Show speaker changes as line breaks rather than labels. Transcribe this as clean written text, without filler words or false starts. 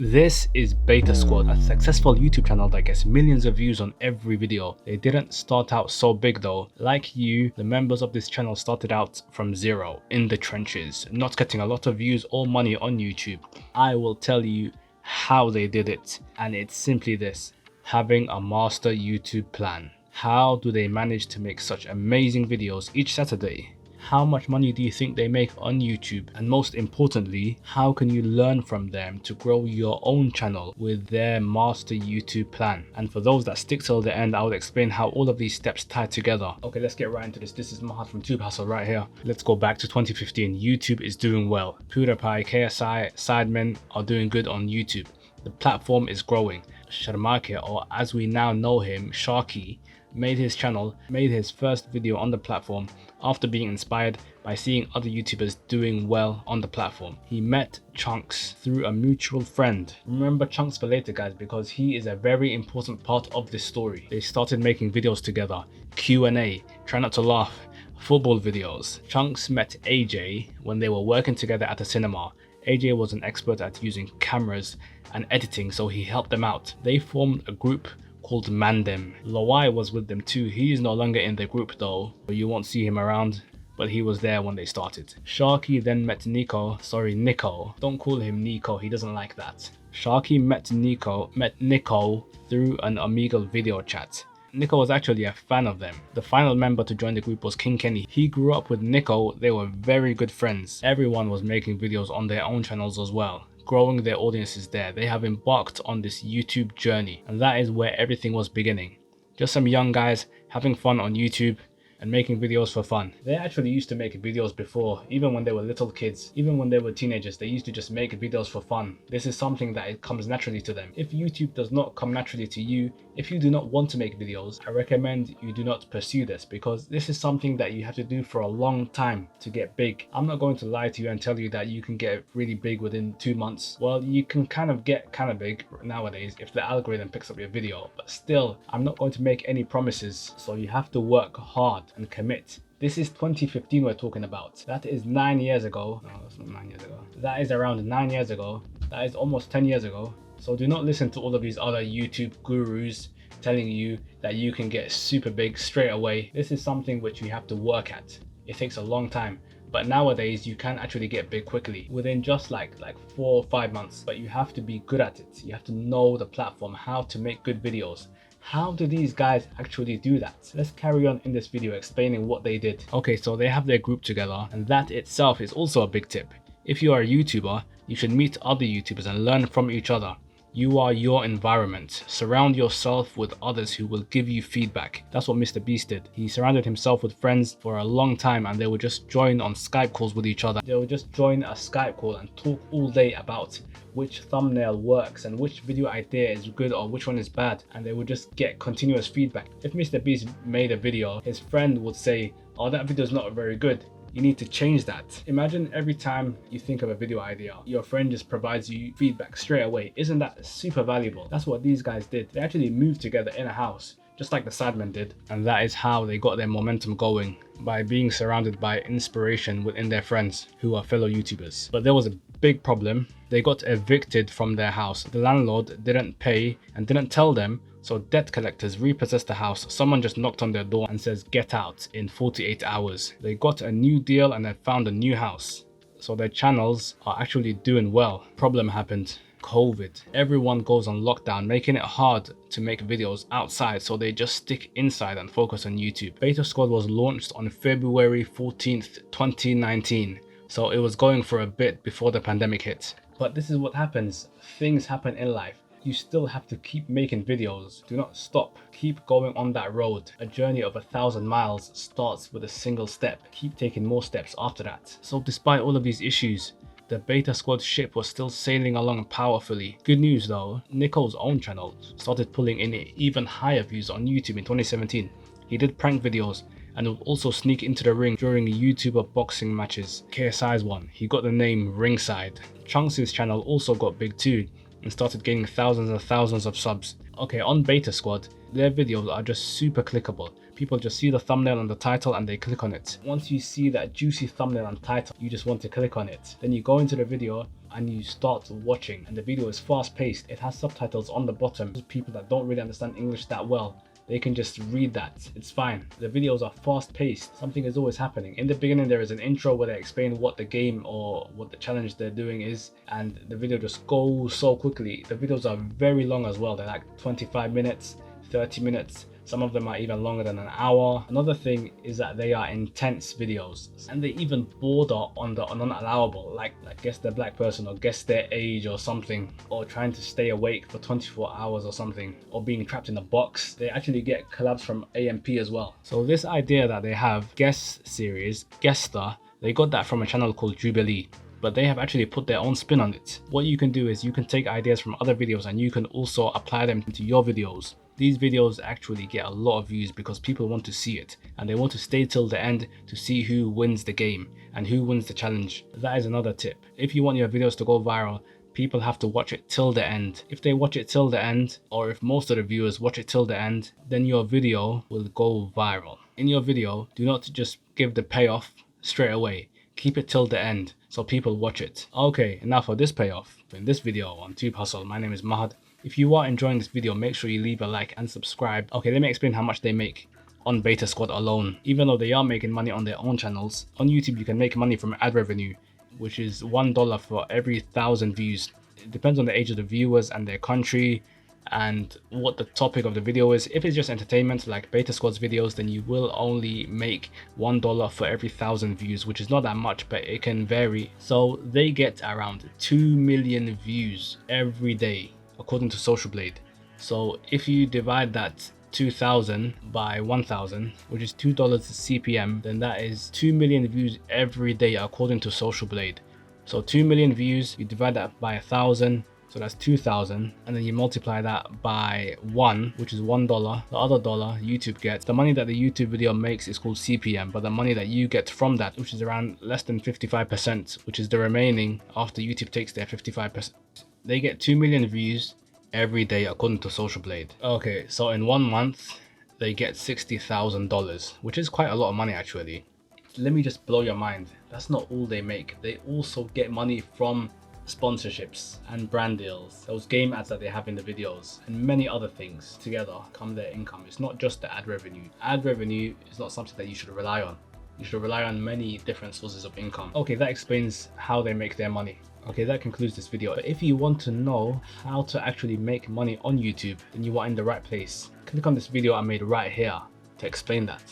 This is Beta Squad, a successful YouTube channel that gets millions of views on every video. They didn't start out so big though. Like you, the members of this channel started out from zero, in the trenches, not getting a lot of views or money on YouTube. I will tell you how they did it, and it's simply this: having a master YouTube plan. How do they manage to make such amazing videos each Saturday? How much money do you think they make on YouTube? And most importantly, how can you learn from them to grow your own channel with their master YouTube plan? And for those that stick till the end, I will explain how all of these steps tie together. Okay, let's get right into this. This is Mahad from Tube Hustle right here. Let's go back to 2015. YouTube is doing well. PewDiePie, KSI, Sidemen are doing good on YouTube. The platform is growing. Sharmake, or as we now know him, Sharky, made his first video on the platform after being inspired by seeing other YouTubers doing well on the platform. He met Chunks through a mutual friend. Remember Chunks for later, guys, because he is a very important part of this story. They started making videos together, Q&A, try not to laugh, football videos. Chunks met AJ when they were working together at a cinema. AJ was an expert at using cameras and editing, so he helped them out. They formed a group called Mandem. Lawai was with them too. He is no longer in the group though. You won't see him around, but he was there when they started. Sharky then met Nico. Don't call him Nico, he doesn't like that. Sharky met Nico through an Omegle video chat. Nico was actually a fan of them. The final member to join the group was King Kenny. He grew up with Nico. They were very good friends. Everyone was making videos on their own channels as well, growing their audiences there. They have embarked on this YouTube journey, and that is where everything was beginning. Just some young guys having fun on YouTube and making videos for fun. They actually used to make videos before, even when they were little kids, even when they were teenagers, they used to just make videos for fun. This is something that it comes naturally to them. If YouTube does not come naturally to you, if you do not want to make videos, I recommend you do not pursue this, because this is something that you have to do for a long time to get big. I'm not going to lie to you and tell you that you can get really big within 2 months. Well, you can get kind of big nowadays if the algorithm picks up your video, but still, I'm not going to make any promises. So you have to work hard and commit. This is 2015 we're talking about. That is 9 years ago. No, that's not 9 years ago. That is around 9 years ago. That is almost 10 years ago. So do not listen to all of these other YouTube gurus telling you that you can get super big straight away. This is something which you have to work at. It takes a long time. But nowadays you can actually get big quickly within just like 4 or 5 months. But you have to be good at it. You have to know the platform, how to make good videos. How do these guys actually do that? Let's carry on in this video explaining what they did. Okay, so they have their group together, and that itself is also a big tip. If you are a YouTuber, you should meet other YouTubers and learn from each other. You are your environment. Surround yourself with others who will give you feedback. That's what Mr. Beast did. He surrounded himself with friends for a long time, and they would just join on Skype calls with each other. They would just join a Skype call and talk all day about which thumbnail works and which video idea is good or which one is bad, and they would just get continuous feedback. If Mr. Beast made a video, his friend would say, "Oh, that video is not very good. You need to change that." Imagine every time you think of a video idea, your friend just provides you feedback straight away. Isn't that super valuable? That's what these guys did. They actually moved together in a house, just like the Sidemen did. And that is how they got their momentum going, by being surrounded by inspiration within their friends who are fellow YouTubers. But there was a big problem. They got evicted from their house. The landlord didn't pay and didn't tell them, so debt collectors repossessed the house. Someone just knocked on their door and says, "Get out," in 48 hours. They got a new deal and they found a new house. So their channels are actually doing well. Problem happened. COVID. Everyone goes on lockdown, making it hard to make videos outside, so they just stick inside and focus on YouTube. Beta Squad was launched on February 14th, 2019. So it was going for a bit before the pandemic hit. But this is what happens. Things happen in life. You still have to keep making videos. Do not stop. Keep going on that road. A journey of 1,000 miles starts with a single step. Keep taking more steps after that. So despite all of these issues, the Beta Squad ship was still sailing along powerfully. Good news though, Nico's own channel started pulling in even higher views on YouTube in 2017. He did prank videos and would also sneak into the ring during YouTuber boxing matches. KSI's one, he got the name Ringside. Chunks' channel also got big too and started gaining thousands and thousands of subs. Okay, on Beta Squad, their videos are just super clickable. People just see the thumbnail and the title and they click on it. Once you see that juicy thumbnail and title, you just want to click on it. Then you go into the video and you start watching, and the video is fast paced. It has subtitles on the bottom. People that don't really understand English that well, they can just read that. It's fine. The videos are fast paced. Something is always happening. In the beginning, there is an intro where they explain what the game or what the challenge they're doing is, and the video just goes so quickly. The videos are very long as well. They're like 25 minutes, 30 minutes. Some of them are even longer than an hour. Another thing is that they are intense videos, and they even border on the unallowable, like guess they're black person or guess their age or something, or trying to stay awake for 24 hours or something, or being trapped in a box. They actually get collabs from AMP as well. So this idea that they have guest series, Guester, they got that from a channel called Jubilee, but they have actually put their own spin on it. What you can do is you can take ideas from other videos and you can also apply them to your videos. These videos actually get a lot of views because people want to see it and they want to stay till the end to see who wins the game and who wins the challenge. That is another tip. If you want your videos to go viral, people have to watch it till the end. If they watch it till the end, or if most of the viewers watch it till the end, then your video will go viral. In your video, do not just give the payoff straight away. Keep it till the end so people watch it. Okay, now for this payoff. In this video on Tube Hustle, my name is Mahad. If you are enjoying this video, make sure you leave a like and subscribe. Okay, let me explain how much they make on Beta Squad alone. Even though they are making money on their own channels, on YouTube you can make money from ad revenue, which is $1 for every 1,000 views. It depends on the age of the viewers and their country and what the topic of the video is. If it's just entertainment like Beta Squad's videos, then you will only make $1 for every 1,000 views, which is not that much, but it can vary. So they get around 2 million views every day according to Social Blade. So if you divide that 2,000 by 1,000, which is $2 CPM, then that is 2 million views every day according to Social Blade. So 2 million views, you divide that by 1,000, so that's 2,000, and then you multiply that by 1, which is $1. The other dollar YouTube gets, the money that the YouTube video makes is called CPM, but the money that you get from that, which is around less than 55%, which is the remaining after YouTube takes their 55%. They get 2 million views every day according to Social Blade. Okay, so in 1 month, they get $60,000, which is quite a lot of money actually. Let me just blow your mind. That's not all they make. They also get money from sponsorships and brand deals, those game ads that they have in the videos, and many other things together come their income. It's not just the ad revenue. Ad revenue is not something that you should rely on. You should rely on many different sources of income. Okay, that explains how they make their money. Okay, that concludes this video. But if you want to know how to actually make money on YouTube, then you are in the right place. Click on this video I made right here to explain that.